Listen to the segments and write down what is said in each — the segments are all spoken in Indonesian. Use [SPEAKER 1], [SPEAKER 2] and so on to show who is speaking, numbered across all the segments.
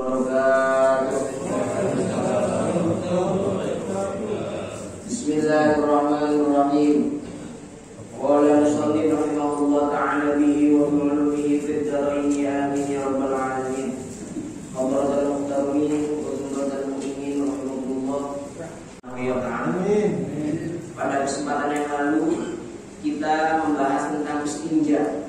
[SPEAKER 1] wabarakatuh. Bismillahirrahmanirrahim. Qala al-musannif rahimahullah ta'ala bihi wa bi ulumihi fid dharain amin ya rabbal alamin. Hadratul muhtamin wa jumlatul mu'minin rahimahullah. Amin. Pada kesempatan yang lalu kita membahas tentang istinja.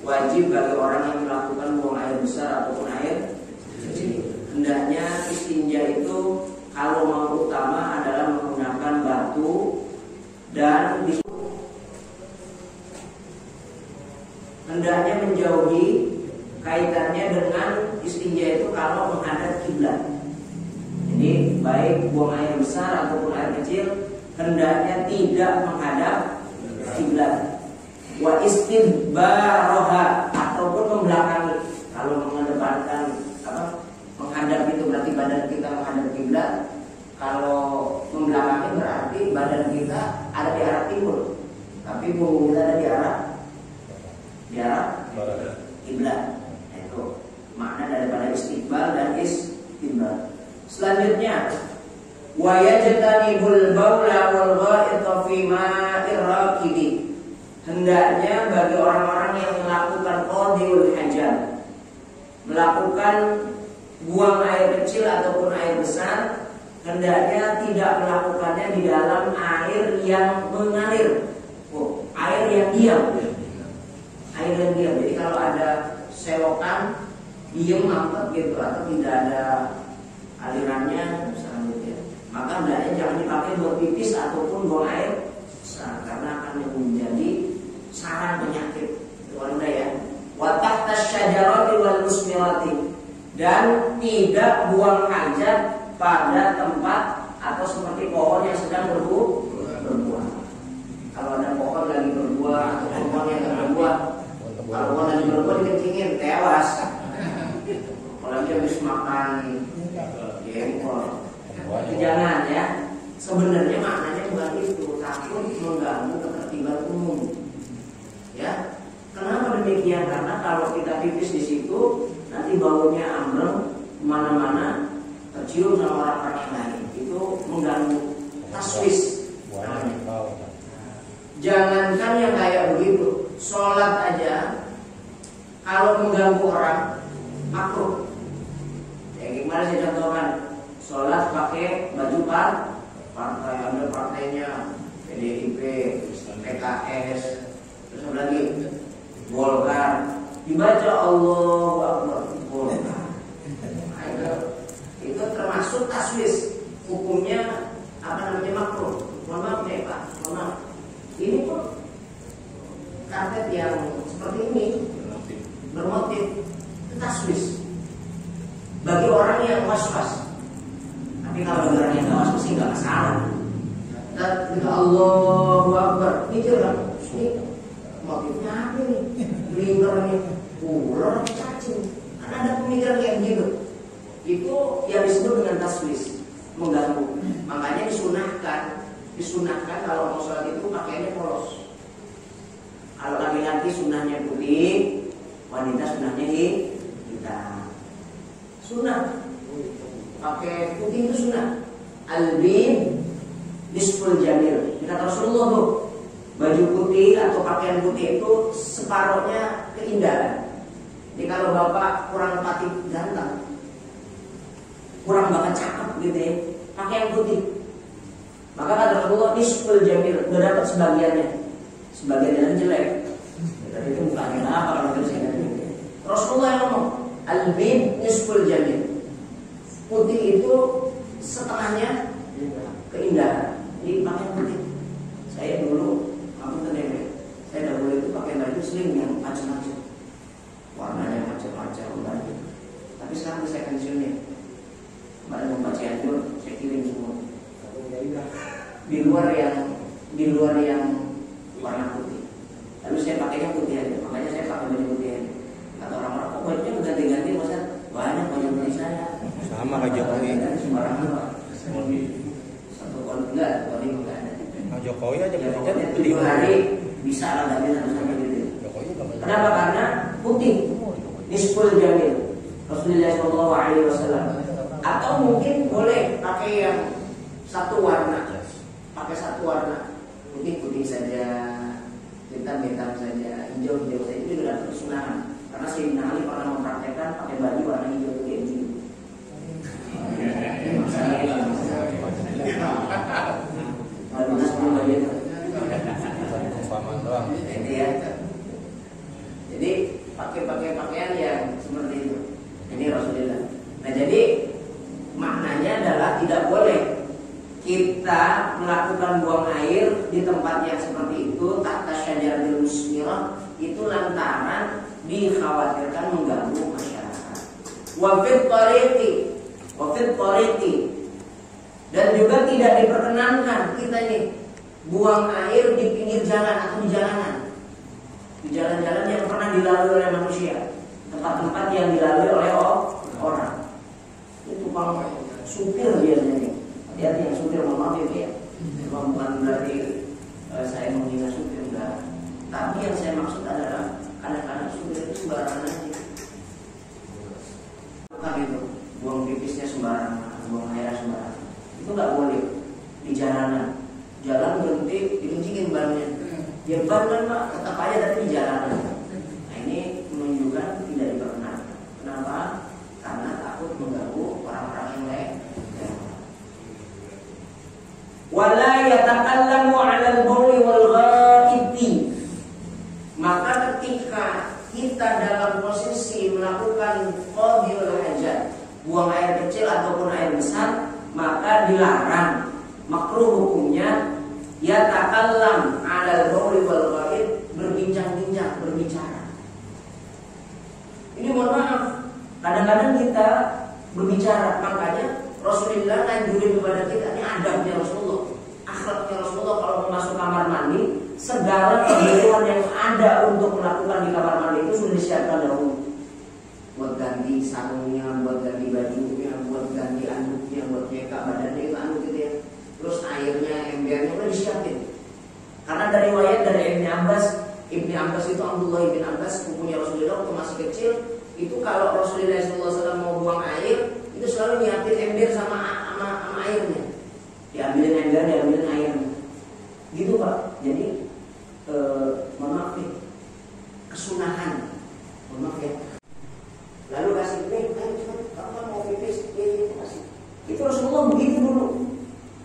[SPEAKER 1] Wajib bagi orang yang melakukan buang air besar ataupun air kecil. Hendaknya istinja itu kalau mau utama adalah menggunakan batu dan hendaknya menjauhi kaitannya dengan istinja itu kalau menghadap kiblat. Jadi baik buang air besar ataupun air kecil hendaknya tidak menghadap kiblat. Wa istidbaraha ataupun membelakangi. Kalau mengedepankan menghadap itu berarti badan kita menghadap kiblat. Kalau membelakangi berarti badan kita ada di arah timur, tapi punggung kita ada di arah kiblat. Itu makna daripada istiqbal dan istidbar. Selanjutnya wa yajtanibul baula wal gha'ita fi ma'ir raqidi. Hendaknya bagi orang-orang yang melakukan qadiyul hajat, melakukan buang air kecil ataupun air besar, hendaknya tidak melakukannya di dalam air yang mengalir, air yang diam. Air yang diam. Jadi kalau ada selokan diam mampet gitu atau tidak ada alirannya selanjutnya, maka hendaknya jangan dipakai buat pipis ataupun buang air besar, karena akan menjadi sarang penyakit. Itu anda ya. Wa tahta syajarati wal musmirati, dan tidak buang hajat pada tempat atau seperti pohon yang sedang berbuah. Kalau ada pohon lagi berbuah atau pohon yang berbuah, kalau pohon lagi berbuah dikencingin tewas. Kalau dia habis makan jengkol, jangan ya. Sebenarnya maknanya bukan itu, takut mengganggu ketertiban umum. Ya, kenapa demikian? Karena kalau kita pipis di situ, nanti baunya ambreng kemana-mana, tercium sama orang-orang yang lain. Itu mengganggu taswis. Jangankan yang kayak begitu, sholat aja kalau mengganggu orang makruh. Ya gimana saya contohkan? Sholat pakai baju partai, ada partainya PDIP, PKS, terus apa lagi? Golkar. Dibaca Allahu Akbar, Golkar. Itu termasuk taswis. Hukumnya makruh. Mohon maaf nih Pak, mohon maaf. Ini pun karpet yang seperti ini bermotif taswis bagi orang yang was-was. Tapi kalau bagi orang yang nggak was-was sih nggak masalah. Dan kita Allahu Akbar, mikir kan? Ini motifnya apa nih? Linger nih, ular, cacing. Kan ada pemikiran kayak gitu. Itu yang disebut dengan taswis, mengganggu. Makanya disunahkan kalau mau sholat itu pakaiannya polos. Kalau laki-laki sunahnya putih, wanita sunahnya hitam. Sunah pakai putih itu sunah. Albin nisful jamil. Kata Rasulullah tuh, baju putih atau pakaian putih itu separohnya keindahan. Jadi kalau bapak kurang pati ganteng, kurang bakat cakep gitu ya, pakaian putih, maka kata Rasulullah nisful jamil, udah dapat sebagiannya, sebagian yang jelek. Jadi itu bukannya apa kalau terusnya. Rasulullah yang ngomong albin nisful jamil, putih itu setengahnya keindahan. Jadi pakaian putih. Saya dulu saya dahulu itu pakai baju sling yang macam-macam, warnanya macam-macam baju. Tapi sekarang saya pensiunnya. Kemarin membaca Cianjur, saya kirim semua. Di luar yang warna putih. Lalu saya pakainya putih aja. Makanya saya pakai baju putih aja. Kata orang-orang, kok bajunya berganti-ganti, masa banyak baju putih saya. Sama kayak Jokowi. Sembarang apa? Satu enggak ada. Jokowi aja berjalan 7 hari bisa lah ganti satu-satu gitu. Kenapa? Karena putih nisful jamil. Rasulullah SAW. Atau mungkin boleh pakai yang satu warna, mungkin putih saja, hitam saja, hijau saja, itu sudah kesunahan. Karena Sayyidina Ali pernah mempraktekkan pakai baju warna hijau kayak gini. Jadi pakai pakaian yang seperti itu. Ini Rasulullah. Nah, jadi maknanya adalah tidak boleh kita melakukan buang air di tempat yang seperti itu, tahta syajaratil musmirah, itu lantaran dikhawatirkan mengganggu masyarakat. Wa fit tariqi, dan juga tidak diperkenankan kita ini buang air di pinggir jalan atau di jalanan. Di jalan-jalan yang pernah dilalui oleh manusia, tempat-tempat yang dilalui oleh orang. Itu tukang supir biasanya nih. Hati-hati yang supir, mohon maaf ya. Bukan berarti saya menghina supir, enggak. Tapi yang saya maksud adalah kadang-kadang supir itu sembarangan aja. Bukan itu, buang pipisnya sembarangan, buang airnya sembarangan. Itu nggak boleh di jalanan. Jalan berhenti, dikencingin bannya. Ya ban kan Pak, tetap aja tapi di jalanan. Nah ini menunjukkan tidak diperkenankan. Kenapa? Karena takut mengganggu orang-orang yang lain. Wala yatakallamu 'alal bauli wal ghaiti. Maka ketika kita dalam posisi melakukan qadhiyul hajat, buang air kecil ataupun air besar, maka dilarang. Makruh hukumnya yatakallam 'alal bauli wal ghaiti, berbincang-bincang, berbicara. Ini mohon maaf, kadang-kadang kita berbicara, makanya Rasulullah anjurin kepada kita, ini adabnya Rasulullah, akhlaknya Rasulullah kalau mau masuk kamar mandi, segala kebutuhan yang ada untuk melakukan di kamar mandi itu sudah disiapkan dahulu. Buat ganti sarungnya, buat ganti bajunya, buat ganti anduknya, buat nyeka badannya itu anduk gitu ya. Terus airnya, embernya udah disiapin. Karena dari riwayat dari Ibnu Abbas itu Abdullah bin Abbas, sepupunya Rasulullah waktu masih kecil, itu kalau Rasulullah SAW mau buang air, itu selalu nyiapin ember sama airnya. Diambilin ember, diambilin airnya. Gitu Pak. Jadi mohon maaf nih, kesunahan. Mohon maaf ya. Lalu kasih nih, kamu mau pipis, kasih. Itu Rasulullah begitu dulu.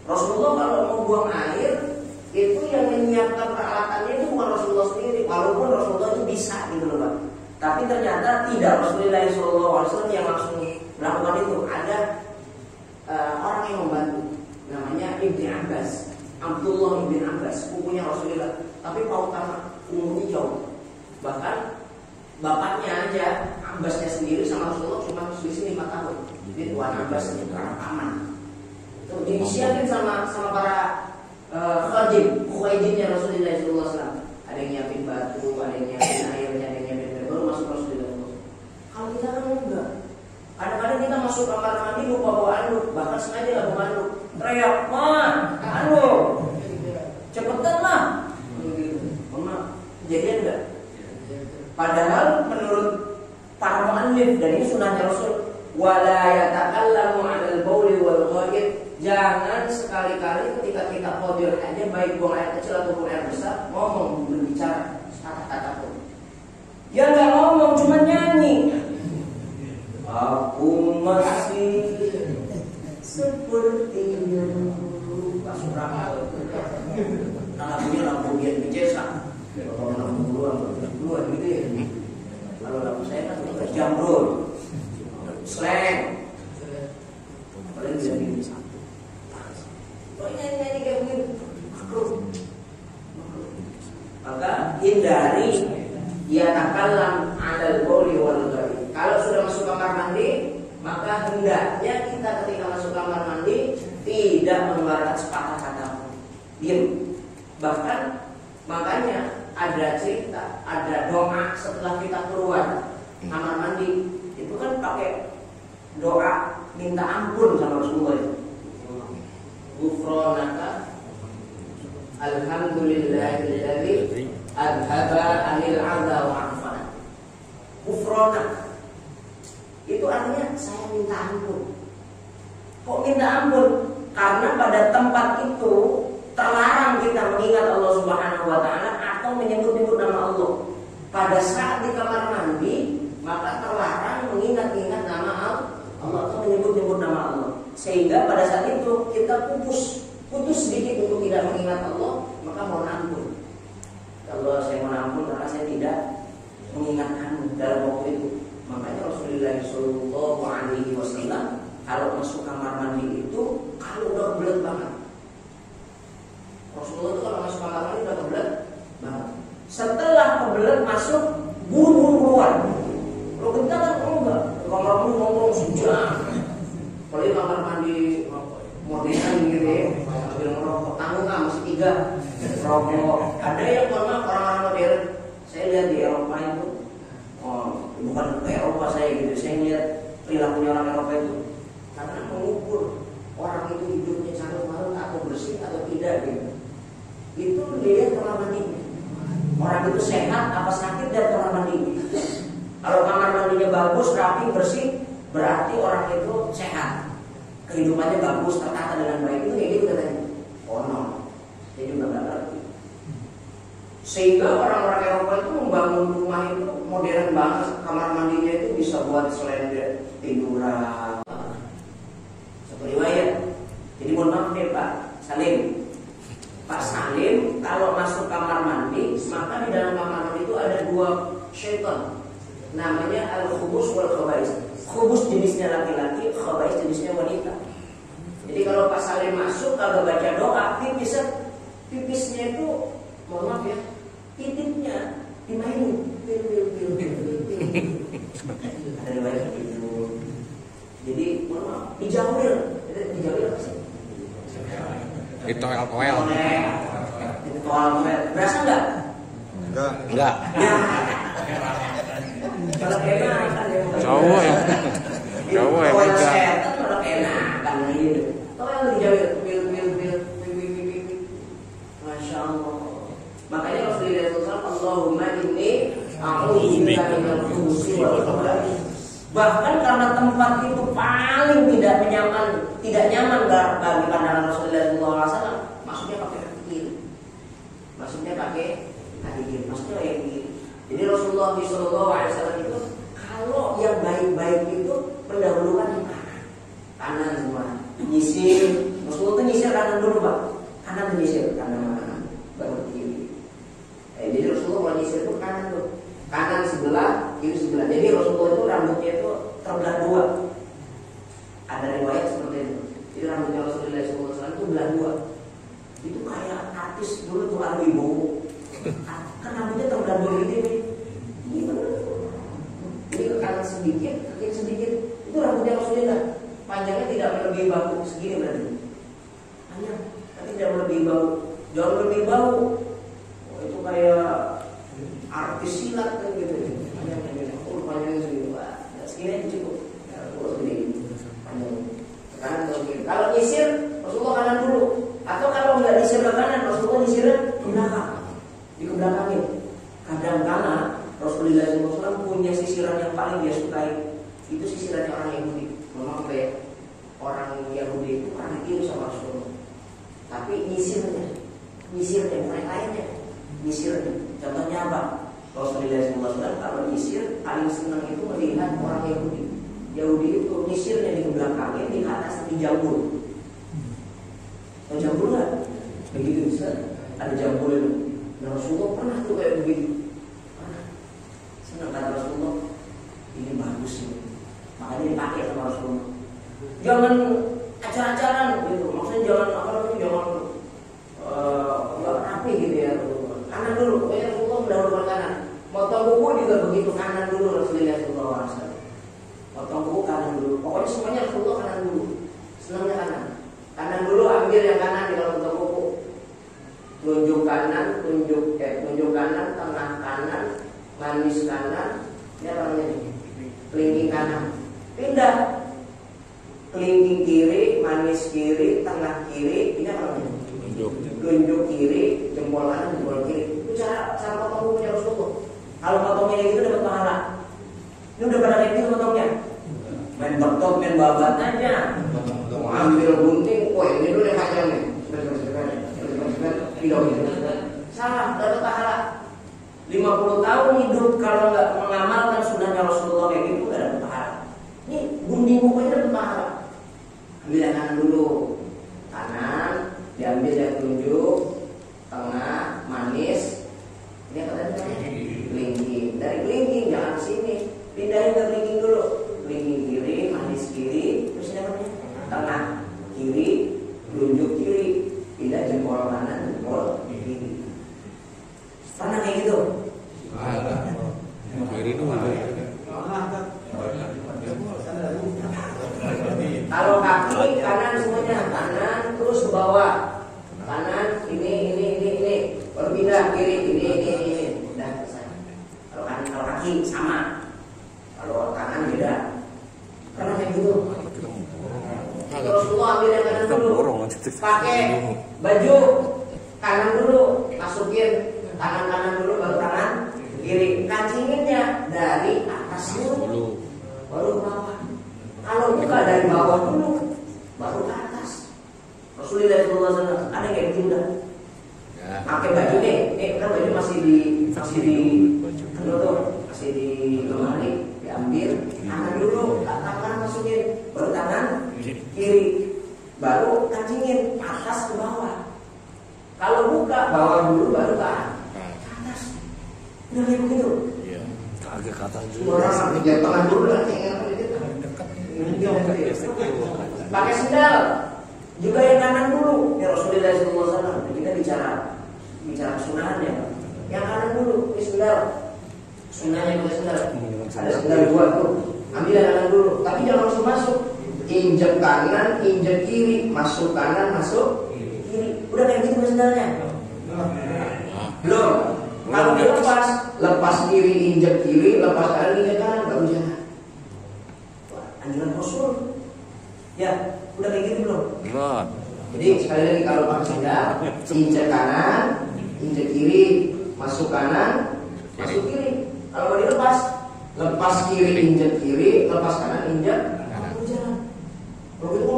[SPEAKER 1] Rasulullah kalau mau buang air, itu yang menyiapkan peralatannya itu bukan Rasulullah sendiri. Walaupun Rasulullah itu bisa gitu loh Pak. Tapi ternyata tidak, Rasulullah SAW yang langsung melakukan itu. Ada orang yang membantu, namanya Ibnu Abbas, Abdullah bin Abbas, sepupunya Rasulullah. Tapi pautan umurnya jauh. Bahkan bapaknya aja, Abbasnya sendiri sama Rasulullah cuma selisih 5 tahun. Jadi Tuan Abbas itu orang paman. Itu disiapin sama para khawajdinnya Rasulullah SAW. Ada yang nyiapin batu, ada yang nyiapin airnya, ada yang nyiapin, baru masuk Rasulullah. Kalau kita kan enggak. Kadang-kadang kita masuk kamar mandi lupa bawa anduk, bahkan sengaja nggak bawa anduk. Teriak, "Man, anduk, cepetan lah!" Mama, kejadian enggak? Padahal menurut para mu'allif, dan ini sunnahnya Rasul, wala yatakallamu 'alal bauli wal ghaid. Jangan sekali-kali ketika kita qadhiyul hajat, baik buang air kecil ataupun air besar, ngomong, berbicara kata-kata pun. Dia nggak ngomong, cuma nyanyi. Aku masih seperti dulu. Masuk akal. Nah, lampu dia dicesak. Kalau lampu dua gitu ya. Kalau lampu saya kan jamrul, slang. Paling jadi satu. Oh nyanyi kayak begini. Maka hindari yatakallam 'alal bauli wal ghaid. Kalau sudah masuk kamar mandi, maka hendaknya kita ketika masuk kamar mandi tidak mengeluarkan sepatah kata pun. Diam. Bahkan makanya ada cerita, ada doa setelah kita keluar kamar mandi, itu kan pakai doa minta ampun sama Rasulullah. Ghufranaka alhamdulillahilladzi adhaba anil 'adha wa 'afana. Ghufranak, Itu artinya saya minta ampun. Kok minta ampun? Karena pada tempat itu terlarang kita mengingat Allah Subhanahu wa taala atau menyebut-nyebut nama Allah. Pada saat di kamar mandi, maka terlarang mengingat-ingat nama Allah atau menyebut-nyebut nama Allah. Sehingga pada saat itu kita putus sedikit untuk tidak mengingat Allah, maka mohon ampun. Kalau saya mohon ampun karena saya tidak mengingat kamu dalam waktu itu. Makanya Rasulullah Shallallahu Alaihi Wasallam kalau masuk kamar mandi itu kalau udah kebelet banget. Rasulullah itu kalau masuk kamar mandi udah kebelet banget. Setelah kebelet masuk, buru-buru keluar. Kalau kita kan enggak, kamar mandi ngomong sejam. Kalau di kamar mandi modern gitu ya, sambil merokok, tanggung nggak masih 3 rokok. Ada yang pernah orang-orang modern, saya lihat di Eropa itu, bukan ke Eropa saya gitu, saya lihat perilakunya orang Eropa itu, karena mengukur orang itu hidupnya carut-marut atau bersih atau tidak gitu. Itu dilihat kamar mandinya. Orang itu sehat apa sakit dan kamar mandinya. Kalau kamar mandinya bagus, rapi, bersih, berarti orang itu sehat. Kehidupannya bagus, tertata dengan baik. Itu kayak gitu katanya. Oh no, saya juga nggak ngerti. Sehingga orang-orang Eropa itu membangun rumah itu modern banget. Kamar mandinya itu bisa buat selender, tiduran. Seperti riwayat. Jadi mohon maaf nih Pak Salim. Pak Salim kalau masuk kamar mandi, maka di dalam kamar mandi itu ada 2 syaitan. Namanya al-khubus wal khabais. Khubus jenisnya laki-laki, khabais jenisnya wanita. Jadi kalau Pak Salim masuk kalau baca doa, pipisnya itu mohon maaf ya, titiknya dimainin. Ada riwayat itu. Jadi mohon maaf, dijauhil. Dijauhil apa sih?
[SPEAKER 2] Ditoel-toel.
[SPEAKER 1] Berasa enggak?
[SPEAKER 2] Enggak.
[SPEAKER 1] Kalau enak kan ya.
[SPEAKER 2] Cowok ya. Cowok ya
[SPEAKER 1] enggak.
[SPEAKER 2] enggak.
[SPEAKER 1] Kalau enak kan gitu. Toel dijauhil, bil. Masya Allah. Makanya Rasulullah SAW, Allahumma inni a'udzubika minal khubuthi wal khaba'ith. Bahkan karena tempat itu paling tidak nyaman bagi pandangan Rasulullah SAW, maksudnya pakai kaki kiri. Maksudnya kayak gini. Jadi Rasulullah SAW itu kalau yang baik-baik itu mendahulukan yang kanan semua. Nyisir, Rasulullah itu nyisir kanan dulu Pak. Kanan nyisir, kanan baru kiri. Jadi Rasulullah kalau nyisir itu kanan tuh. Kanan sebelah, kiri sebelah. Jadi Rasulullah itu rambutnya itu terbelah 2. Ada riwayat seperti itu. Jadi rambutnya Rasulullah SAW itu belah 2. Itu kayak artis dulu tuh Alwibo. Kan rambutnya terbelah 2 gitu nih. Ini benar. Ini ke kanan sedikit, ke kiri sedikit. Itu rambutnya Rasulullah. Panjangnya tidak melebihi bahu segini berarti. Panjang, tapi tidak melebihi bahu. Jauh lebih bahu. Oh, itu kayak artis silat kan gitu. Panjangnya gitu. Panjangnya segini. Wah, segini aja cukup. Ya, segini. Panjang. Ke kanan atau kiri. Kalau nyisir, Rasulullah kanan dulu. Atau kalau nggak nyisir ke kanan, Rasulullah nyisirnya ke belakang. Di kebelakangin. Kadang-kala Rasulullah SAW punya sisiran yang paling dia sukai. Itu sisirannya orang Yahudi. Memang ya, orang Yahudi itu pernah ditiru sama Rasulullah. Tapi nyisirnya bukan yang lainnya. Nyisirnya. Contohnya apa? Rasulullah SAW kalau nyisir paling senang itu melihat orang Yahudi. Yahudi itu nyisirnya di kebelakangnya, di atas di jambul. Tahu jambul nggak? Begitu bisa. Ada jambul itu. Nah, Rasulullah pernah tuh kayak begitu. Senang kata Rasulullah, ini bagus ini. Makanya dipakai sama Rasulullah. Jangan acak-acakan gitu. Maksudnya jangan nggak rapi gitu ya. Kanan dulu. Pokoknya Rasulullah mendahulukan kanan. Motong kuku juga begitu, kanan dulu Rasulullah SAW. Motong kuku kanan dulu. Pokoknya semuanya Rasulullah kanan dulu. Senangnya kanan. Kanan dulu, ambil yang kanan di dalam motong kuku. Tunjuk kanan, tunjuk kanan, tengah kanan, manis kanan, ini apa namanya? Kelingking kanan. Pindah. Kelingking kiri, manis kiri, tengah kiri, ini apa namanya? Tunjuk kiri, jempol kanan, jempol kiri. Itu cara potong kukunya Rasulullah. Kalau potongnya gitu dapat pahala. Ini udah pada kayak gitu potongnya. main betot, main babat aja. Mau ambil gunting, wah ini dulu yang panjang nih. Salah, dapat pahala. 50 tahun hidup kalau nggak mengamalkan sunnahnya Rasulullah kayak gitu nggak dapat pahala. Ini gunting pokoknya dapat pahala. Ambil yang kanan dulu, kanan diambil yang telunjuk, tengah manis. Ini apa tadi? Kelingking. Dari kelingking jangan ke sini, pindahin ke kelingking dulu. Kelingking kiri, manis kiri, terus ini apa? Tengah kiri, telunjuk kiri, pindah jempol kanan, jempol kiri. Pernah kayak gitu?
[SPEAKER 2] Kiri dulu.
[SPEAKER 1] Kalau kaki kanan semuanya, kanan terus ke bawah. Kanan ini. Baru pindah kiri ini. Udah selesai. Kalau kaki sama. Kalau kanan beda. Pernah kayak gitu? Rasulullah ambil yang kanan dulu. Pakai baju kanan dulu, masukin tangan dulu, baru tangan kiri. Kancinginnya dari atas dulu, baru ke bawah. Kalau buka dari bawah dulu, baru ke atas. Rasulullah SAW ada kayak gitu udah. Pakai baju nih kan baju masih di lemari, diambil tangan dulu, tangan masukin, baru tangan kiri, baru kancingin atas ke bawah. Kalau buka bawah dulu, baru ke atas. Udah kayak begitu.
[SPEAKER 2] Iya. Agak ke atas dulu.
[SPEAKER 1] Orang sampai jatuh tangan dulu lah, pakai sendal juga yang kanan dulu. Ya Rasulullah SAW. Kita bicara sunnahnya. Yang kanan dulu, ini sendal. Sunnahnya pakai sendal. Ada sendal dua tuh. Ambil yang kanan dulu, tapi jangan langsung masuk. Injek kanan, injek kiri, masuk kanan, masuk kiri. Udah kayak gitu sendalnya. Belum. Kalau lepas kiri, injek kiri, lepas kanan, injek kanan, nggak bisa. Anjuran Rasul. Ya, udah kayak gitu belum?
[SPEAKER 2] Belum.
[SPEAKER 1] Jadi sekali lagi kalau pakai sendal, injek kanan, injek kiri, masuk kanan, masuk kiri. Kalau mau dilepas, lepas kiri, injek kiri, lepas kanan, injek jalan. Kalau gitu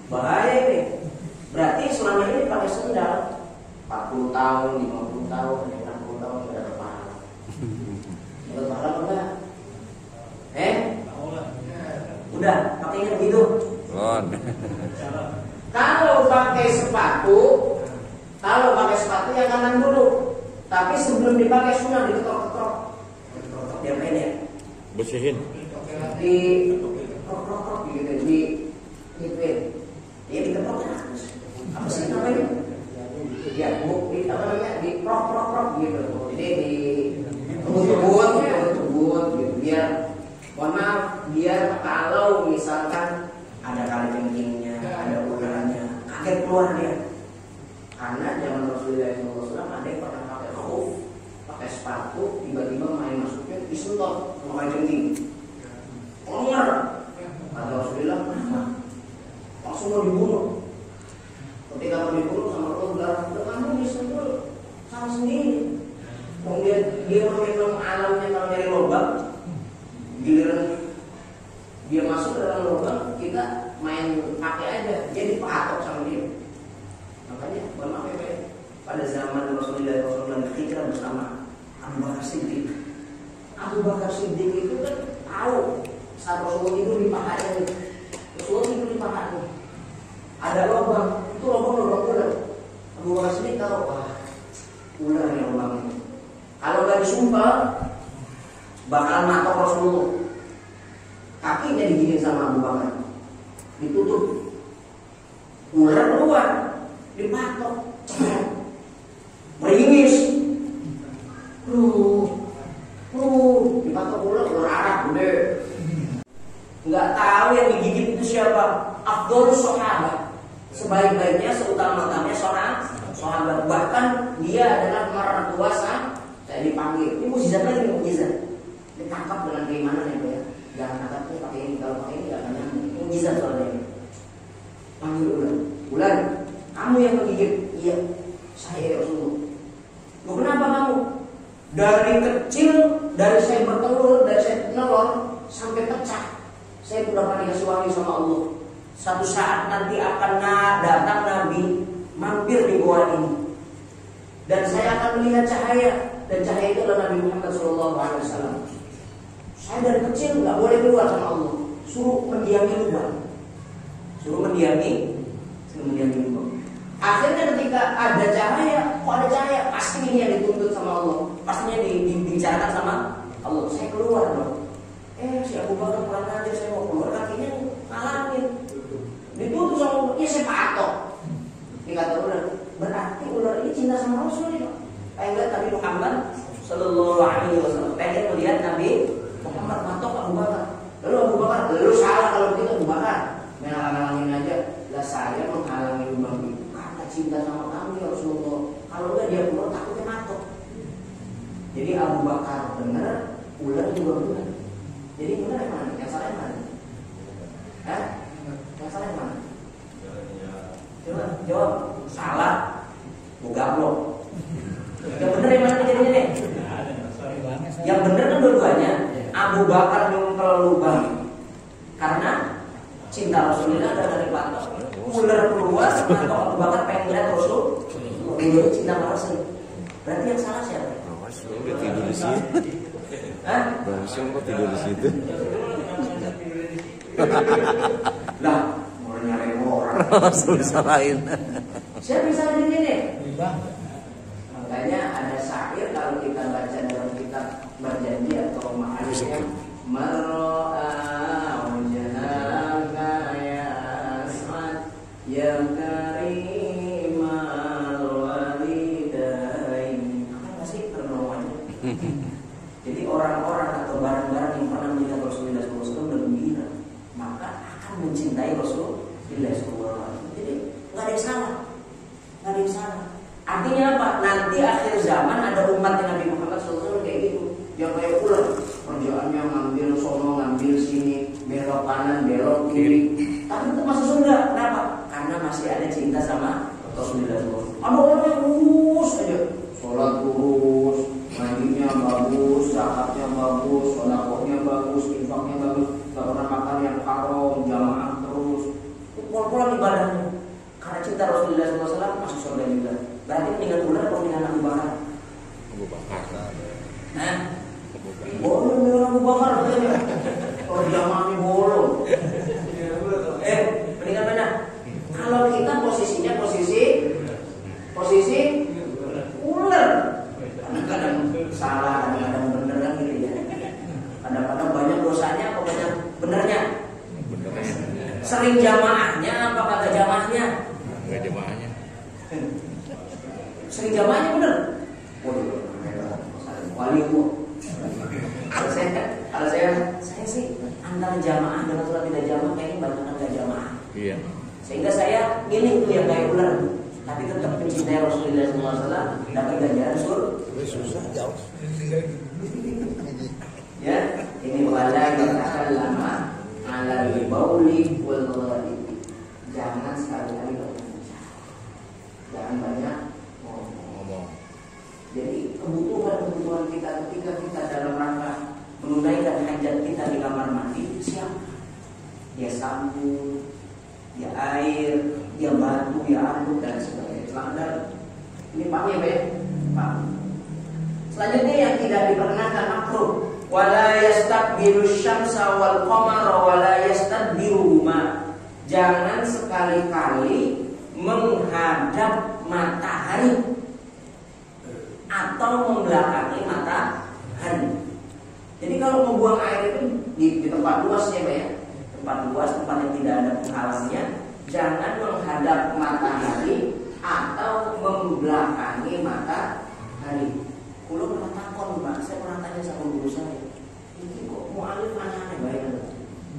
[SPEAKER 1] bahaya ini. Berarti selama ini pakai sendal 40 tahun, 50 tahun, 60 tahun sudah ada pahala. Dapat pahala apa enggak? Udah, pakainya begitu. Kalau pakai sepatu yang kanan dulu. Tapi sebelum dipakai sunnah diketok-ketok. Diapain ya?
[SPEAKER 2] Bersihin.
[SPEAKER 1] Di krok gitu, di diketok terus. Apa sih namanya? Ya, di apa namanya? Di krok gitu. Jadi di tebut gitu. Biar kalau misalkan ada kali jengkingnya, ada udaranya, kaget keluar dia. Karena zaman Rasulullah SAW ada yang pernah pakai khuf, pakai sepatu, tiba-tiba main masuknya disentot sama kali jengking. Keluar. Kata Rasulullah, kenapa? Langsung mau dibunuh. Ketika mau dibunuh sama Allah, udah kamu disentuh sama sendiri. Kemudian dia memang alamnya kalau nyari lubang, giliran dia masuk ke dalam lubang, kita main pakai aja, dia dipatok sama dia. Makanya pada zaman Rasulullah SAW berhijrah bersama Abu Bakar Siddiq. Abu Bakar Siddiq itu kan tahu saat Rasulullah itu di pahanya, Rasulullah itu di pahanya ada lubang, itu lubang ular. Abu Bakar Siddiq tahu, wah ular yang lubang itu. Kalau nggak disumpah bakalan matok Rasulullah. Kakinya diginiin sama Abu Bakar, ditutup, ular keluar, dipatok, meringis, dipatok ular Arab gede. Nggak tahu yang digigit itu siapa? Afdhal sahabat, sebaik-baiknya, seutama-utamanya seorang sahabat. Bahkan dia adalah mertua saya dipanggil. Ini mukjizat lagi, mukjizat. Ditangkap dengan keimanan ya, ya. Jangan tangkapnya pakai ini, kalau pakai ini nggak akan nyambung. Mukjizat soalnya ini. Panggil Ulan, kamu yang menggigit? Iya, saya ya Rasulullah. Loh, kenapa kamu? Dari kecil, dari saya bertelur, dari saya nelor, saya pun dapat dikasih wahyu sama Allah. Satu saat nanti akan datang Nabi mampir di gua ini, dan saya akan melihat cahaya, dan cahaya itu adalah Nabi Muhammad SAW. Saya dari kecil nggak boleh keluar sama Allah, suruh mendiami lubang, Akhirnya ketika ada cahaya, kok ada cahaya, pasti ini yang dituntut sama Allah, pastinya dibicarakan sama Allah. Saya keluar dong. Si Abu Bakar kurang ajar, saya mau keluar, kakinya ngalangin. Dituntut sama Allah, saya patok. Ini kata ular, berarti ular ini cinta sama Rasul nih, Pak. Pengen Nabi Muhammad Sallallahu Alaihi Wasallam, pengen melihat Nabi Muhammad patok Abu Bakar. Lalu Abu Bakar, lalu salah kalau begitu Abu Bakar, menghalang-halangin aja. Lah saya menghalangi lubang itu karena cinta sama kamu ya Rasulullah. Kalau enggak dia keluar takutnya matok. Jadi Abu Bakar benar, ular juga benar. Jadi benar yang mana? Yang salah yang mana? Yang salah yang mana? Coba jawab. Salah. Bugablok. Yang benar yang mana jadinya nih? Yang benar kan dua-duanya. Abu Bakar nyumpel lubang karena cinta Rasulullah dari patok. Ular keluar atau Abu Bakar pengen lihat Rasul. Dia cinta Rasul. Berarti yang salah siapa?
[SPEAKER 2] Rasul udah tidur di situ. Rasul kok tidur di situ?
[SPEAKER 1] Lah, mau nyari orang.
[SPEAKER 2] Rasul salahin.
[SPEAKER 1] Siapa bisa di sini? Makanya ada syair kalau kita baca dalam kitab berjanji atau ma'arifnya mar'a wajhaka ya as'ad ya karimal walidain. Apa nggak sih ternawannya? Jadi orang-orang atau barang-barang yang pernah melihat Rasulullah SAW dan gembira, maka akan mencintai Rasulullah SAW. Jadi nggak ada yang salah, nggak ada yang salah. Artinya apa? Nanti akhir zaman ada umat Nabi Muhammad SAW kayak gitu, yang kayak ular, kerjaannya ngambil sono, ngambil sini, belok kanan, belok kiri, tapi tetap masuk surga. Kenapa? Karena masih ada cinta sama Rasulullah SAW. Ada orang yang lurus aja, sholat lurus, mandinya bagus, zakatnya bagus, sedekahnya bagus, infaknya bagus, gak pernah makan yang haram, jamaah terus, pol-polan ibadahnya. Karena cinta Rasulullah SAW masuk surga juga. Berarti mendingan ular atau mendingan Abu Bakar?
[SPEAKER 2] Abu Bakar.
[SPEAKER 1] Bolong dengan Abu Bakar. Oh jamaahnya bolong. Mendingan mana? Kalau kita posisinya posisi ular. Kadang-kadang salah, kadang-kadang bener kan gitu ya. Kadang-kadang banyak dosanya, apa banyak benernya? Sering jamaahnya apa kagak jamaahnya?
[SPEAKER 2] Enggak jamaahnya.
[SPEAKER 1] Sering jamaahnya bener. Wali kok. Kalau saya sih antara jamaah dengan sholat tidak jamaah kayaknya banyak nggak jamaah.
[SPEAKER 2] Iya.
[SPEAKER 1] Sehingga saya ini tuh yang kayak ular, tapi tetap mencintai Rasulullah SAW, dapat ganjaran surga.
[SPEAKER 2] Susah jauh.
[SPEAKER 1] Ya, ini wala katakan lama ala bauli wal ghaib. Jangan sekali-kali banyak bicara. Jangan banyak ngomong. Jadi kebutuhan kita ketika kita dalam rangka menunaikan hajat kita di kamar mandi, siapa? Dia sabun, dia air, dia batu, dia anduk dan sebagainya. Selanggar. Ini paham ya, Pak? Paham. Selanjutnya yang tidak diperkenankan makruh. Wala yastaqbilu syamsa wal qamara wala yastadbiruhuma. Jangan sekali-kali menghadap matahari atau membelakangi matahari. Jadi kalau membuang air itu di tempat luas ya, Pak ya. Tempat luas, tempat yang tidak ada penghalangnya, jangan menghadap matahari atau membelakangi matahari. Kulo pernah takon, Pak, saya pernah tanya sama guru saya. Ini kok mu'alif aneh-aneh baik.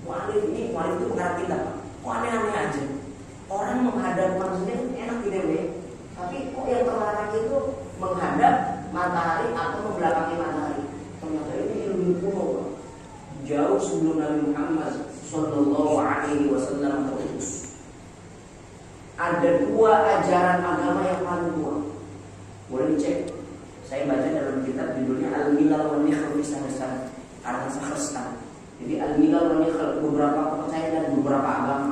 [SPEAKER 1] Mu'alif itu pengarang kita, Pak. Kok aneh-aneh aja. Orang menghadap manusia enak tidak ya? Tapi kok yang terlarang itu menghadap matahari atau membelakangi matahari? Ternyata ini ilmu kuno, Pak. Jauh sebelum Nabi Muhammad Sallallahu Alaihi Wasallam terutus. Ada dua ajaran agama yang paling tua. Boleh dicek. Saya baca dalam kitab judulnya Al-Milal wa Nikhl fi Sahih karena Sakharstan. Jadi al-milal menyangkal beberapa kepercayaan dan beberapa agama.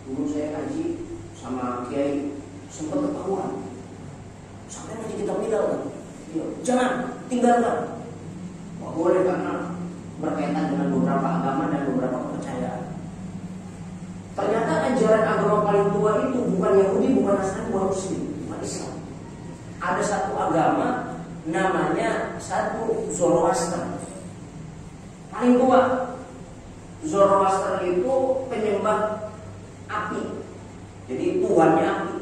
[SPEAKER 1] Dulu saya kaji sama kiai sempat ketahuan. Sampai ngaji kitab milal kan? Jangan tinggalkan. Nggak boleh karena berkaitan dengan beberapa agama dan beberapa kepercayaan. Ternyata ajaran agama paling tua itu bukan Yahudi, bukan Nasrani, bukan Muslim, bukan Islam. Ada satu agama namanya satu Zoroaster. Paling tua. Zoroaster itu penyembah api. Jadi tuhannya api.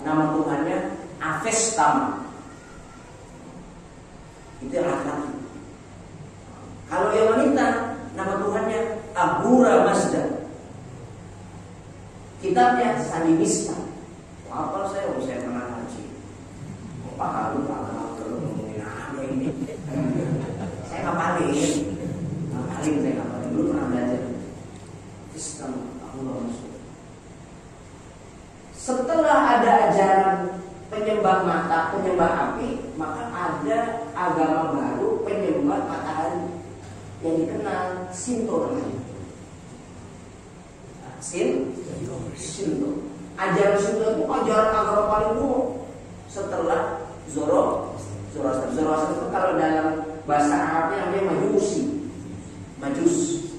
[SPEAKER 1] Nama tuhannya Avestama. Itu yang laki-laki. Kalau yang wanita, nama tuhannya Ahura Mazda. Kitabnya Sanimista. Apa saya pernah ngaji. Pak Halu, Pak Halu ngomongin apa ini? Saya ngapalin. Saya ngapalin. Dulu pernah belajar Islam Ahura Mazda. Setelah ada ajaran penyembah mata, penyembah api, maka ada agama baru penyembah matahari yang dikenal Shinto namanya. Shinto. Ajaran Shinto itu ajaran agama paling kuno setelah Zoroaster. Zoroaster itu kalau dalam bahasa Arabnya namanya Majus.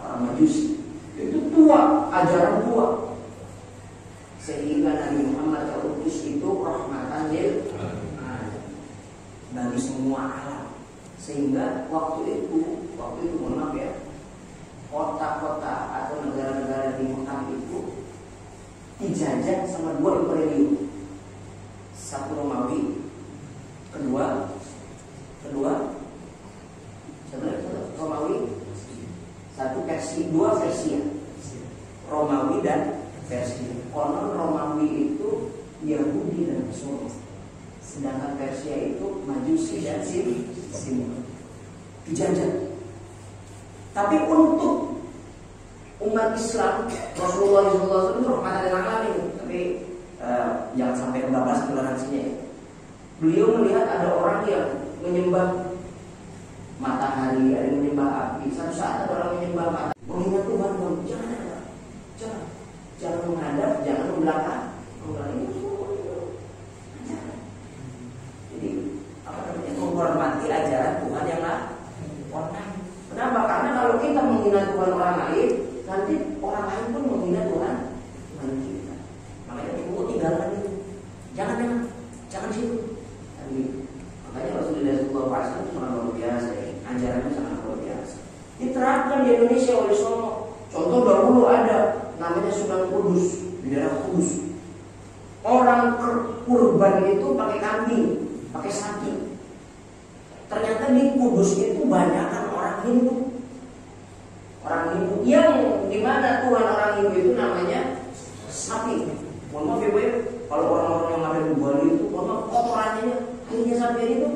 [SPEAKER 1] Orang Majusi. Itu tua, ajaran tua. Sehingga Nabi Muhammad terutus itu rahmatan lil alamin, bagi semua alam. Sehingga waktu itu mohon maaf ya, kota-kota atau negara-negara di Mekah itu dijajah sama dua imperium. Satu Romawi, kedua Romawi, satu Persia, dua Persia. Romawi dan Persia. Konon Romawi itu Yahudi dan Nasrani, sedangkan Persia itu Majusi dan Shinto. Dijajah. Tapi untuk umat Islam, Rasulullah SAW itu rahmatan lil alamin. Tapi jangan sampai kebablasan toleransinya ya. Beliau melihat ada orang yang menyembah matahari, ada yang menyembah api. Satu saat ada orang menyembah matahari. Mengingat Tuhan, jangan menghadap, jangan membelakang. Jadi menghormati ajaran Tuhan yang lain. Kenapa? Karena kalau kita menghina Tuhan orang lain, nanti orang lain pun menghina Tuhan kita. Makanya ibu tinggalkan itu. Jangan situ. Makanya Rasulullah SAW itu sangat luar biasa. Ajarannya sangat luar biasa. Diterapkan di Indonesia oleh Songo. Contoh dahulu ada namanya Sunan Kudus di daerah Kudus. Orang kurban itu pakai kambing, pakai sapi. Ternyata di Kudus itu banyakkan orang Hindu. Orang Hindu yang dimana Tuhan orang Hindu itu namanya sapi. Mohon maaf ya Bu, kalau orang-orang yang ada di Bali itu, mohon maaf, kotorannya akhirnya sapi itu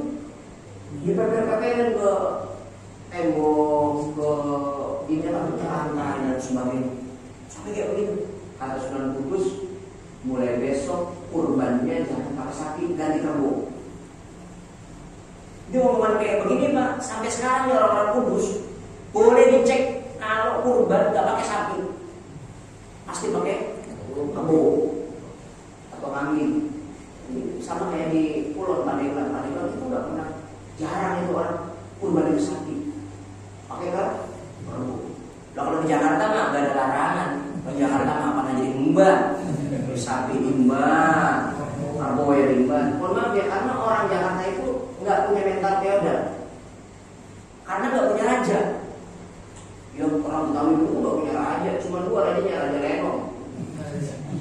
[SPEAKER 1] dipeper-peperin ke tembok, ke ini lantai dan sebagainya. Sampai kayak begitu. Kata Sunan Kudus, mulai besok kurbannya jangan pakai sapi, ganti kerbau. Dia ngomong kayak begini Pak, sampai sekarang orang-orang Kudus boleh dicek kalau kurban nggak pakai sapi, pasti pakai kerbau atau kambing. Sama kayak di Pulau Pandeglang itu nggak pernah, jarang itu orang kurban itu sapi, pakai kerbau. Nah, kalau di Jakarta mah nggak ada larangan. Di Jakarta mah apa jadi imban, sapi imban, kerbau ya imban. Mohon maaf ya, karena orang Jakarta itu nggak punya mental feodal, karena nggak punya raja. Ya orang Betawi dulu nggak punya raja, cuma dua rajanya, Raja Lenong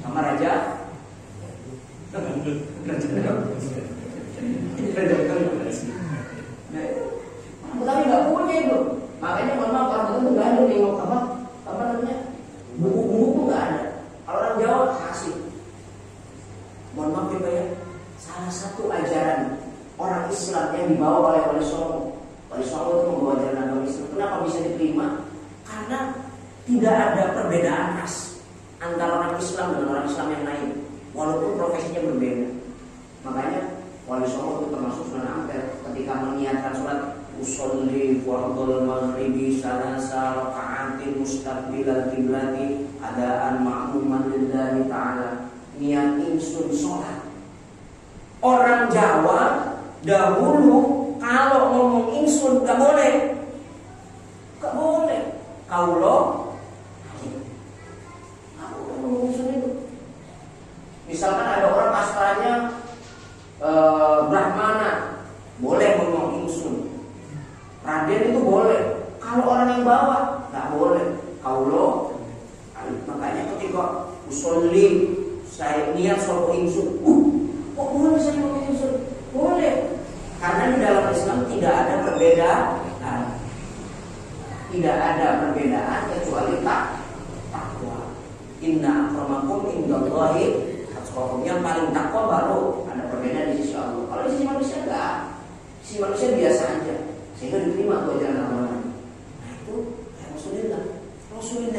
[SPEAKER 1] sama Raja Nah itu orang Betawi nggak punya itu. Makanya mohon maaf, orang Betawi nggak ada nengok apa namanya, buku-buku pun nggak ada. Kalau orang Jawa kasih. Mohon maaf ya, salah satu ajaran orang Islam yang dibawa oleh Wali Songo. Wali Songo itu membawa ajaran agama Islam. Kenapa bisa diterima? Karena tidak ada perbedaan ras antara orang Islam dengan orang Islam yang lain, walaupun profesinya berbeda. Makanya Wali Songo itu termasuk Sunan Ampel ketika mengiyakan sholat usolli fardhul maghribi salasa raka'atin mustaqbilal qiblati adaan ma'muman lillahi ta'ala. Niat ingsun sholat. Orang Jawa dahulu kalau ngomong ingsun gak boleh. Gak boleh. Kaulo aku ngomong ingsun itu. Misalkan ada orang asalnya Brahmana, boleh ngomong ingsun. Raden itu boleh. Kalau orang yang bawah nggak boleh. Kaulo, makanya ketika usolli saya niat sholat ingsun, kok boleh saya ngomong ingsun? Boleh. Karena di dalam Islam tidak ada perbedaan. Tidak ada perbedaan kecuali takwa. Inna akramakum indallahi atqakum. Yang paling takwa baru ada perbedaan di sisi Allah. Kalau di sisi manusia enggak. Di sisi manusia biasa aja. Sehingga diterima tuh ajaran agama. Nah itu Rasulullah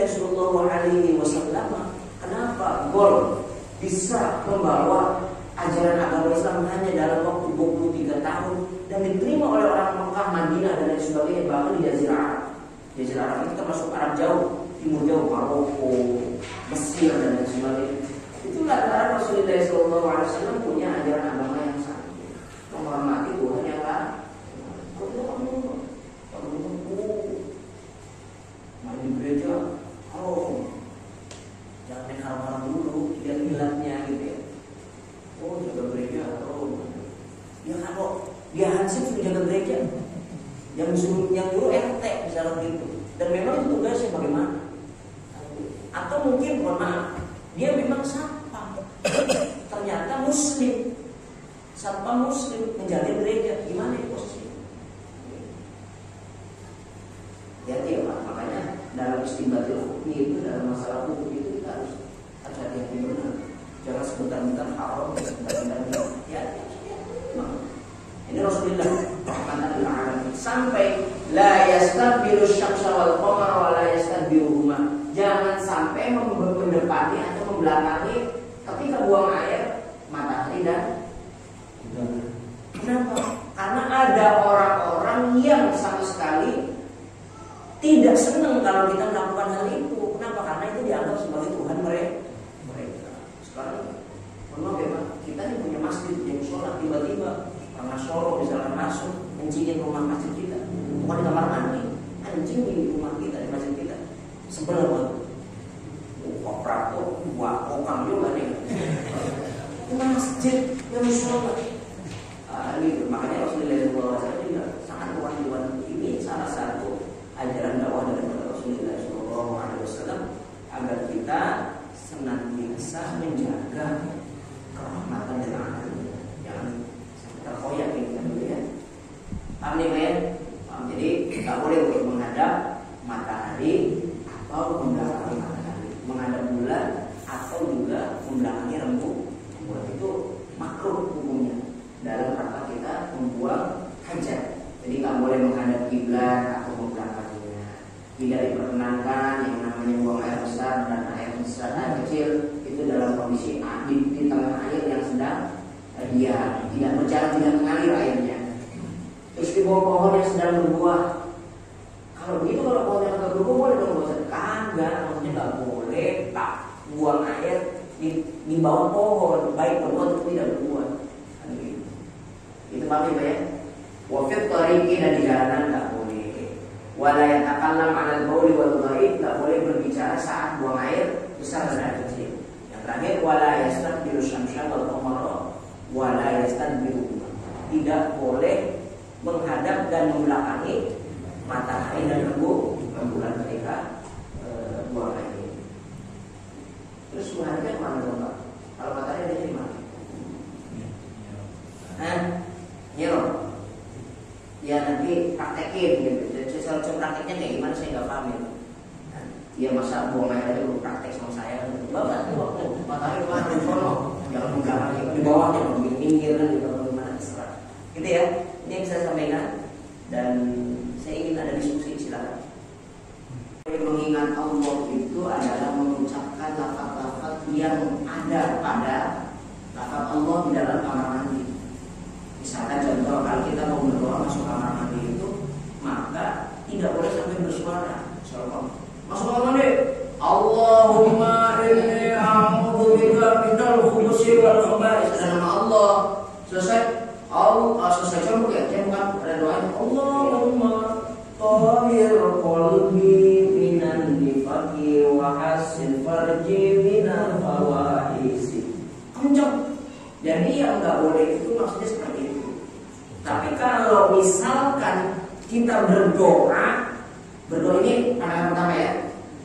[SPEAKER 1] Sallallahu Alaihi Wasallam. Kenapa gol bisa membawa ajaran agama Islam hanya dalam waktu 23 tahun dan diterima oleh orang Mekah, Madinah dan lain sebagainya, bahkan di Jazirah Arab. Jazirah Arab itu termasuk Arab jauh, timur jauh, Maroko, Mesir dan lain sebagainya. Itulah cara Rasulullah SAW punya ajaran agama yang sama, menghormati Tuhan yang lain. Mandi gereja, jangan main haram-haram dulu, lihat hilangnya gitu ya. Jaga gereja, ya kalau dia hansip sudah jaga gereja, yang dulu RT misalnya gitu. Dan memang itu tugasnya bagaimana? Atau mungkin mohon maaf, dia memang satpam, ternyata muslim, satpam muslim menjaga gereja, gimana ya posisinya? Ya Pak, makanya dalam istinbatul hukum itu, dalam masalah hukum itu kita harus hati-hati benar. Jangan sebentar-bentar haram, sebentar-bentar ya. Ini Rasulullah rahmatan lil alamin. Sampai la yastabbiru syamsa wal qamara wa la yastabbiruhuma. Jangan sampai mendepati atau membelakangi ketika buang air matahari dan bulan. Kenapa? Karena ada orang-orang yang sama sekali tidak senang kalau kita melakukan hal itu. Kenapa? Karena itu dianggap sebagai Tuhan mereka. Sekarang, mohon maaf ya Pak, kita ini punya masjid yang sholat, tiba-tiba orang Solo misalnya masuk mencingin rumah masjid kita, bukan di kamar mandi, anjing di rumah kita, di masjid kita, sebelah banget. Koprato, kokang juga nih. Masjid yang sholat. Gitu. Makanya Rasulullah SAW juga sangat wanti-wanti. Ini salah satu ajaran dakwah dari Rasulullah SAW agar kita senantiasa menjaga kerahmatan dan amanah, jangan terkoyak kita dulu ya. Paham nih ya? Jadi kita boleh untuk menghadap matahari atau membelakangi matahari, menghadap bulan atau juga membelakangi rembulan. Itu makruh hukumnya dalam rangka kita membuang hajat. Jadi nggak boleh menghadap kiblat atau membelakanginya. Tidak diperkenankan yang namanya buang air besar dan air kecil itu dalam kondisi di tengah air yang sedang diam, tidak berjalan, tidak mengalir airnya. Terus di bawah pohon yang sedang berbuah. Kalau begitu, kalau pohon yang sedang berbuah boleh dong bosan? Kagak, maksudnya nggak boleh tak buang air di bawah pohon, baik berbuah atau tidak berbuah. Itu paham ya? Wafid tariqi, dan di jalanan nggak boleh. Wala yatakallam 'alal bauli wal ghaib, nggak boleh berbicara saat buang air besar dan air kecil. Yang terakhir, wala yastadbiru syamsa wal qamara wala yastadbiru, tidak boleh menghadap dan membelakangi matahari dan rembulan ketika buang air. Terus menghadapnya kemana dong Pak? Kalau matahari ada di mana? Nyerok. Ya nanti praktekin gitu. Jadi saya prakteknya kayak gimana saya nggak paham ya. Ya masa buang air aja lu praktek sama saya. Bapak waktu matahari mana di sono, jangan membelakangi di bawahnya, di pinggir kan, di mana terserah. Gitu ya. Ini yang saya sampaikan dan saya ingin ada diskusi, silakan. Mengingat Allah itu adalah mengucapkan lafaz-lafaz yang ada pada lafaz Allah di dalam kamar mandi. Misalkan contoh, kalau kita mau berdoa masuk kamar mandi itu qalbi minan nifaqi wa hasil farji minal fawaisi. Kenceng. Jadi yang nggak boleh itu maksudnya seperti itu. Tapi kalau misalkan kita berdoa ini pandangan pertama ya,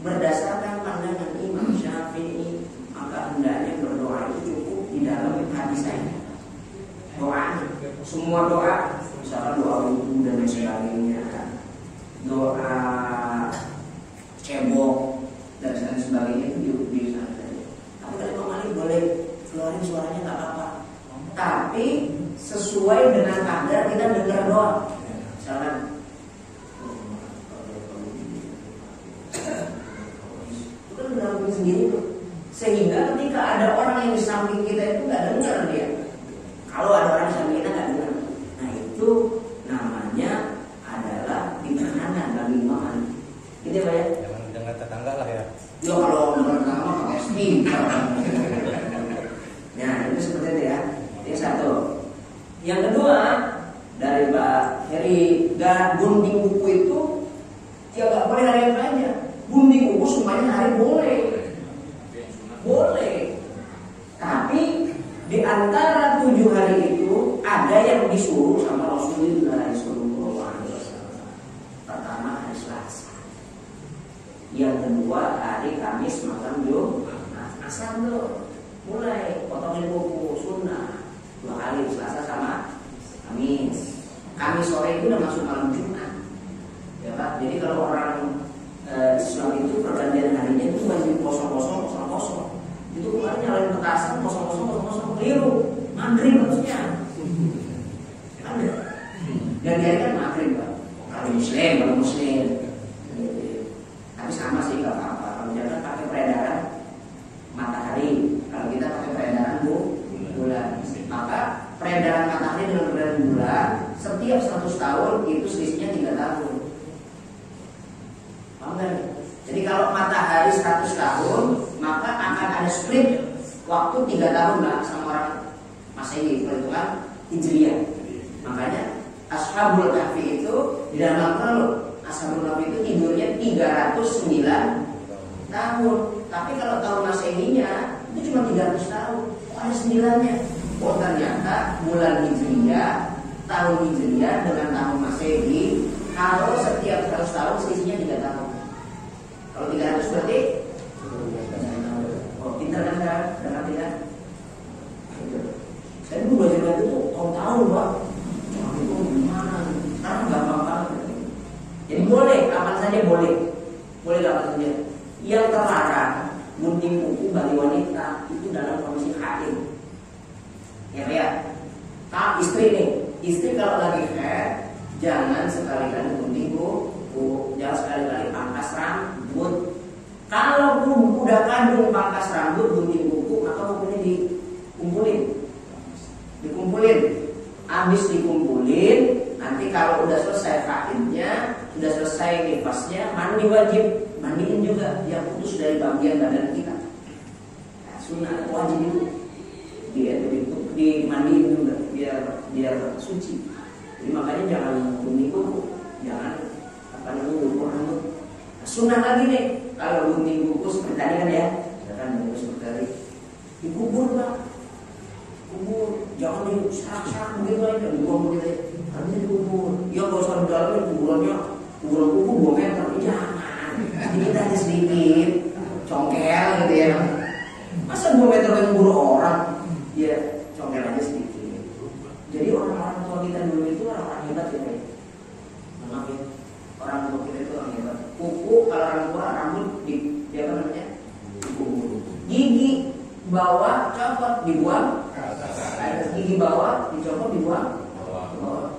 [SPEAKER 1] berdasarkan pandangan Imam Syafi'i, maka hendaknya berdoa itu cukup di dalam hati saya. Doa, semua doa, misalkan doa wudhu dan lain sebagainya, doa cebok dan lain sebagainya itu bisa saja. Tapi kalau Imam Malik boleh keluarin suaranya nggak apa-apa, tapi sesuai dengan kadar kita dengar doa. Misalkan itu kan mengalami sendiri tuh, sehingga ketika ada orang yang di samping kita itu nggak dengar dia. Kalau ada orang di samping kita nggak dengar, nah itu namanya adalah ditekankan bagi Imam Malik. Gitu ya, Pak?
[SPEAKER 3] Jangan dengar tetangga lah ya.
[SPEAKER 1] Yo kalau dengar tetangga pakai speaker. Nah itu seperti itu ya. Ini satu. Yang kedua dari Pak Heri, gunting buku itu ya nggak boleh hari yang lainnya. Gunting buku semuanya hari boleh, tapi di antara 7 hari itu ada yang disuruh sama Rasulullah SAW. Pertama hari Selasa, yang kedua hari Kamis malam Jumat. Asal tuh mulai potongin buku sunnah 2 kali, Selasa sama Kamis. Kamis sore itu udah masuk malam Jumat, ya Pak. Jadi kalau orang Islam itu pergantian harinya itu masih 00:00. Itu kemarin nyalain petasan 00:00 keliru, maghrib maksudnya. Ada. Dan dia kan maghrib Pak. Kalau muslim. Tapi sama sih nggak apa-apa. Kalau jangan pakai peredaran matahari, kalau kita pakai peredaran bulan. Maka peredaran matahari dengan peredaran bulan setiap 100 tahun itu selisihnya 3 tahun. Paham nggak? Jadi kalau matahari 100 tahun, maka akan ada split waktu 3 tahun lah sama orang Masehi, perhitungan Hijriah. Makanya Ashabul Kahfi itu di dalam Al-Quran loh, Ashabul Kahfi itu tidurnya 309 tahun. Tapi kalau tahun Masehinya itu cuma 300 tahun. Oh, ada 9-nya. Oh ternyata bulan Hijriah, tahun Hijriah dengan tahun Masehi, kalau setiap 100 tahun selisihnya 3 tahun. Kalau 300 berarti pintar kan sekarang? Dengar tidak? Saya dulu belajar itu tahun-tahun Pak. Cuma itu gimana? Sekarang gampang banget. Jadi boleh, kapan saja boleh. Boleh kapan saja. Yang terlarang gunting kuku bagi wanita itu dalam kondisi haid. Ya. Tak istri nih. Istri kalau lagi haid jangan sekali-kali gunting kuku, jangan sekali-kali pangkas rambut. Kalau udah kandung pangkas rambut, gunting kuku, maka kukunya dikumpulin. Habis dikumpulin, nanti kalau udah selesai haidnya, sudah selesai nifasnya, mandi wajib, mandiin juga yang putus dari bagian badan kita. Nah, sunnah wajib itu dimandiin juga biar suci. Jadi makanya jangan gunting kuku, jangan ngukur rambut. Nah, sunnah lagi nih, kalau gunting kuku seperti tadi kan ya, misalkan seperti tadi, dikubur Pak, kubur, jangan diserak-serak begitu aja, dibuang begitu aja, harusnya dikubur. Ya kalau usah di dalamnya kuburan kuku 2 meter, jangan, sedikit aja sedikit, congkel gitu ya. Masa 2 meter kan kubur orang, ya congkel aja sedikit. Jadi orang-orang tua kita dulu itu orang-orang hebat ya Pak. Maaf ya, orang tua kita itu orang hebat. Kuku kalau orang tua rambut di apa namanya? Dikubur. Gigi bawah copot dibuang. Gigi bawah dicopot dibuang.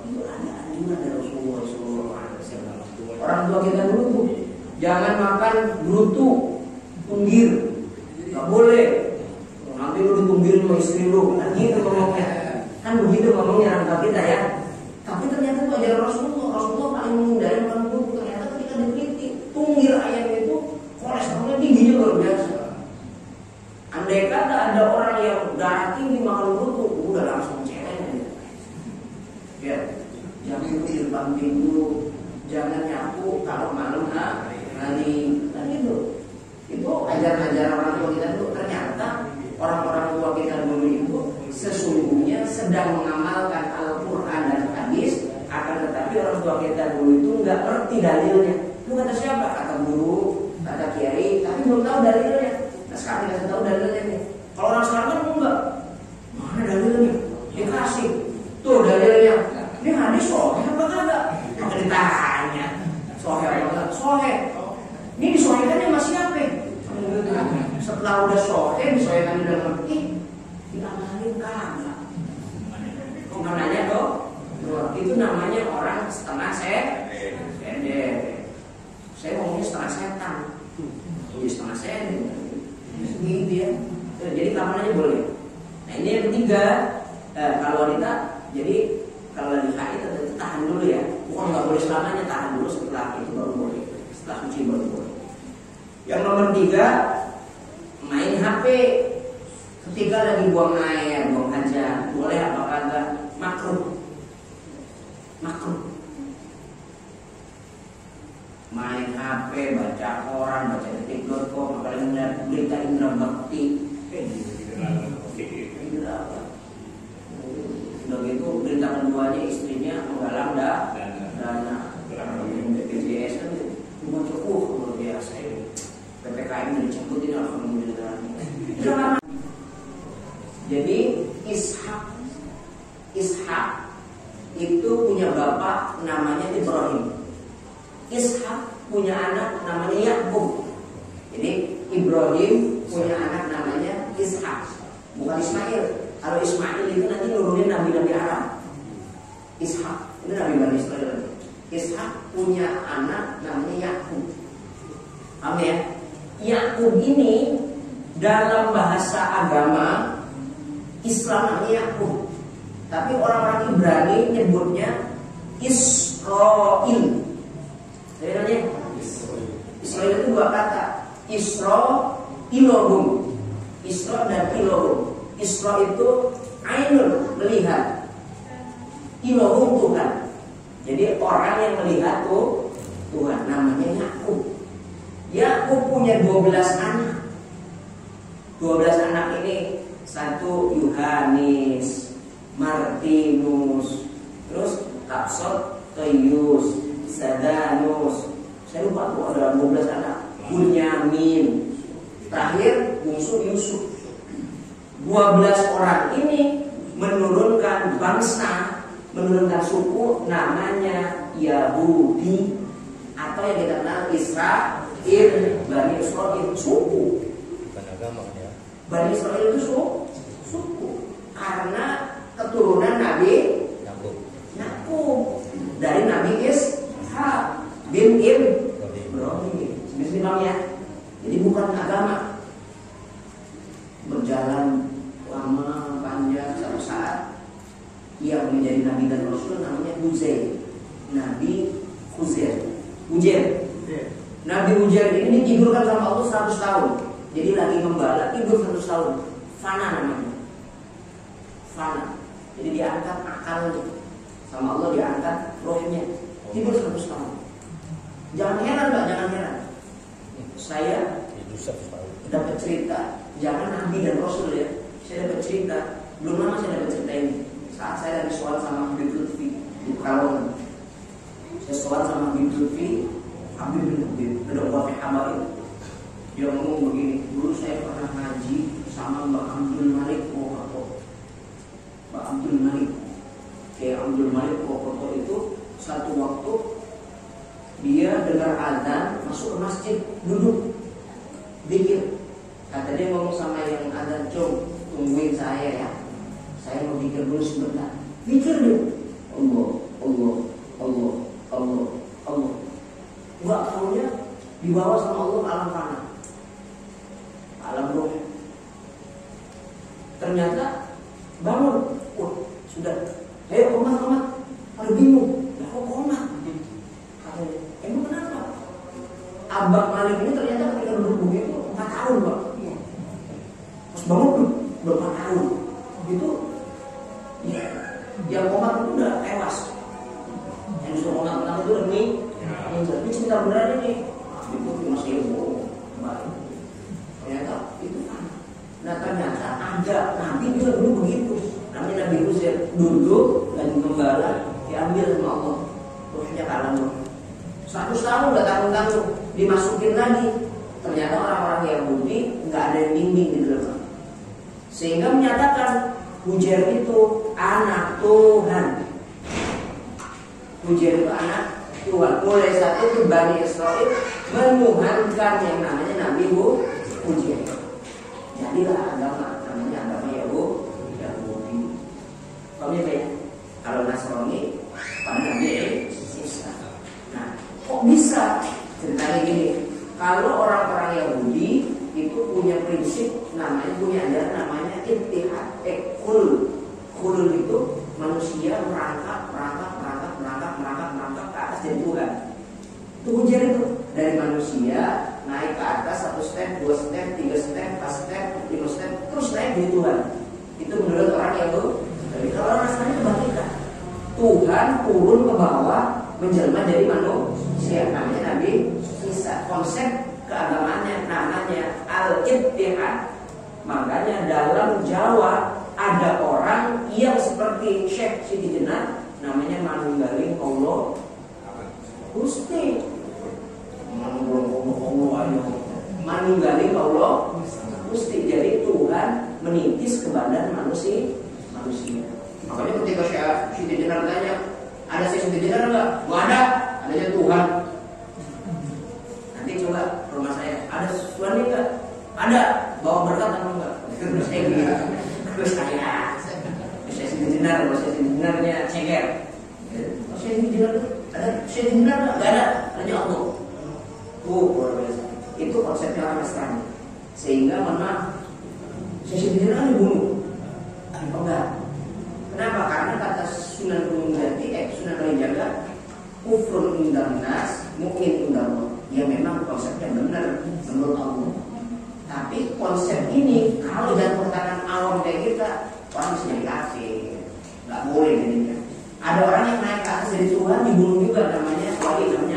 [SPEAKER 1] Itu ada anjuran dari Rasulullah SAW. Orang tua kita dulu tuh jangan makan brutu, tunggir, nggak boleh. Nanti lu ditunggirin sama istri lu, kan gitu ngomongnya. Kan begitu ngomongnya orang tua kita ya. Tapi ternyata itu ajaran Rasulullah paling menghindari makan brutu. Ternyata ketika diteliti, tunggir ayam itu kolesterolnya tingginya luar biasa. Andai kata ada orang yang darah tinggi makan brutu, udah langsung celeng. Ya, jangan tidur di depan pintu, jangan nyapu kalau malam ngerti dalilnya. Lu kata siapa? Kata guru, kata kiai, tapi belum tahu dalilnya. Nah sekarang kita tahu dalilnya nih. Kalau orang sekarang kan enggak. Mana dalilnya? Dikasih. Tuh dalilnya. Ini hadis soheh apa kagak? Maka ditanya. Soheh apa kagak? Soheh. Ini disohehkan sama siapa? Setelah udah soheh, disohehkan udah ngerti, diamalin kagak. Maknanya tuh, itu namanya orang setengah sede. Saya ngomongnya setengah setan. Jadi setengah sede. Gitu ya. Jadi kamarnya boleh. Nah ini yang ketiga, kalau wanita, jadi kalau lagi haid itu tahan dulu ya. Bukan nggak boleh selamanya, tahan dulu, setelah itu baru boleh. Setelah suci baru boleh. Yang nomor 3, main HP. Ketika lagi buang air, buang hajat, boleh apa kagak? Makruh. Main HP, baca koran, baca detik.com, apalagi melihat berita Indra Bakti. Udah gitu berita keduanya istrinya menggalang dana BPJS kan cuma cukup luar biasa ini. PPKM udah dicabutin alhamdulillah. Jadi Ishak itu punya bapak namanya Ibrahim. Ishak punya anak namanya Yakub. Jadi Ibrahim punya anak namanya Ishak, bukan Ismail. Kalau Ismail itu nanti nurunin nabi-nabi Arab. Ishak itu nabi Bani Israel. Ishak punya anak namanya Yakub. Paham ya? Yakub ini dalam bahasa agama Islam namanya Yakub. Tapi orang-orang Ibrani nyebutnya Israil. Jadi namanya Israil itu 2 kata. Isra, Ilohum. Isra dan Ilohum. Isra itu ainul, melihat. Ilohum Tuhan. Jadi orang yang melihat tuh Tuhan, namanya Yakub. Yakub punya 12 anak. 12 anak ini, 1 Yohanes, Martinus, terus Kapsot, Toyus, Sadanus. Saya lupa tuh ada 12 anak. Bunyamin. Terakhir bungsu Yusuf. 12 orang ini menurunkan bangsa, menurunkan suku namanya Yahudi, atau yang kita kenal Israel, Bani Israel, suku.
[SPEAKER 2] Bukan agama ya.
[SPEAKER 1] Bani Israel itu suku. Karena keturunan Nabi Yakub dari Nabi Ishak bin Ibrahim. Bismillah ya. Jadi bukan agama. Berjalan lama panjang satu saat yang menjadi nabi dan rasul namanya Uzair. Nabi Uzair. Nabi Uzair ini ditidurkan sama Allah 100 tahun. Jadi lagi gembala tidur 100 tahun. Fana namanya. Fana. Jadi diangkat akalnya sama Allah, diangkat rohnya. Tidur 100 tahun. Jangan heran Pak, jangan heran. Saya dapat cerita, jangan nabi dan rasul ya. Saya dapat cerita, belum lama saya dapat cerita ini. Saat saya lagi sholat sama Habib Lutfi di Pekalongan. Saya sholat sama Habib Lutfi, Habib Wafi Habaib. Dia ngomong begini, dulu saya pernah ngaji sama Mbak Abdul Malik Wokoto. Mbak Abdul Malik, kayak Abdul Malik Wokoto itu satu waktu dia dengar azan, masuk ke masjid, duduk, zikir. Kata dia ngomong sama yang azan, "Cung, tungguin saya ya. Saya mau zikir dulu sebentar." Zikir dulu. Allah, Allah, Allah, Allah, Allah. Enggak tahunya dibawa sama Allah ke alam fana, alam roh. Ternyata bangun, wah sudah, ayo komat. Ada bingung, lah kok komat? Katanya, emang kenapa? Abang Malik ini ternyata ketika duduk begitu 4 tahun Pak. Pas bangun udah 4 tahun. Itu ya, yang komat itu udah tewas. Yang disuruh komat itu udah ini cerita beneran ini. Itu masih bohong. Ternyata itu kan. Nah ternyata ada Nabi juga dulu begitu. Namanya Nabi Uzair, duduk dan gembala diambil sama Allah. Rohnya ke alam roh. 100 tahun nggak tanggung-tanggung dimasukin lagi. Ternyata orang-orang Yahudi nggak ada yang bimbing di dalam, sehingga menyatakan Uzair itu anak Tuhan. Uzair itu anak Tuhan. Mulai saat itu Bani Israel menuhankan yang namanya Nabi Uzair. Jadilah agama namanya agama Yahudi. Kalau Nasrani pada Nabi Isa. Nah, kok bisa? Ceritanya gini. Kalau orang-orang Yahudi itu punya prinsip punya ajaran namanya ittihad, khulul itu manusia merangkak ke atas jadi Tuhan. Itu Uzair itu dari manusia naik ke atas 1 step, 2 step, 3 step, 4 step, 5 step, terus naik jadi Tuhan. Itu menurut orang Yahudi. Tapi kalau orang Nasrani kebalikan, Tuhan turun ke bawah menjelma jadi manusia, namanya Nabi Isa. Konsep keagamaannya namanya al-ittihad. Makanya dalam Jawa ada orang yang seperti Syekh Siti Jenar, namanya manunggaling Allah Gusti. Manunggaling Allah Gusti. Jadi Tuhan menitis ke badan manusia. Makanya ketika Syekh Siti Jenar tanya, ada Syekh Siti Jenar enggak? Enggak ada. Adanya Tuhan. Nanti coba rumah saya, ada suami enggak? Ada. Bawa berkat atau enggak? Terus saya gitu. Terus saya Siti Jenar, Syekh Siti Jenarnya ceger. Syekh Siti Jenar ada, Syekh Siti Jenar enggak ada. Hanya Allah. Luar biasa. Itu konsepnya orang Nasrani. Sehingga Syekh Siti Jenar kan dibunuh. Enggak. Kenapa? Karena kata Sunan Gunung Jati, Sunan Kalijaga, kufrun indal nas, mukmin indal Allah. Ya memang konsepnya benar menurut Allah. Tapi konsep ini kalau dalam perkataan awam kayak kita, orang bisa jadi kafir. Nggak boleh jadinya. Ada orang yang naik ke atas dari Tuhan dibunuh juga, namanya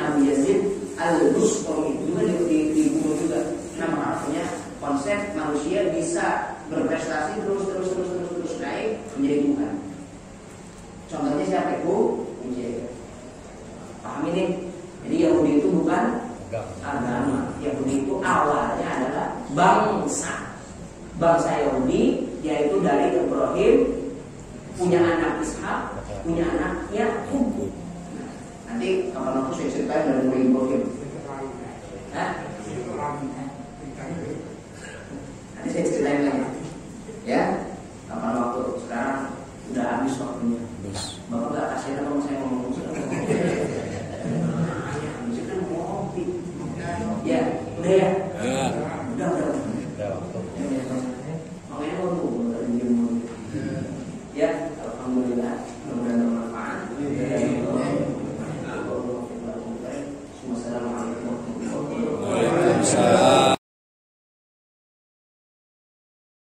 [SPEAKER 1] Abu Yazid Al-Bustami, juga dibunuh juga. Nama artinya konsep manusia bisa berprestasi terus naik menjadi Tuhan. Contohnya siapa itu? Uzair. Paham ini? Jadi Yahudi itu bukan agama. Yahudi itu awalnya adalah bangsa. Bangsa Yahudi yaitu dari Ibrahim, punya anak Ishak, punya anak Yakub. Nanti kapan aku saya ceritain dari mulai Ibrahim.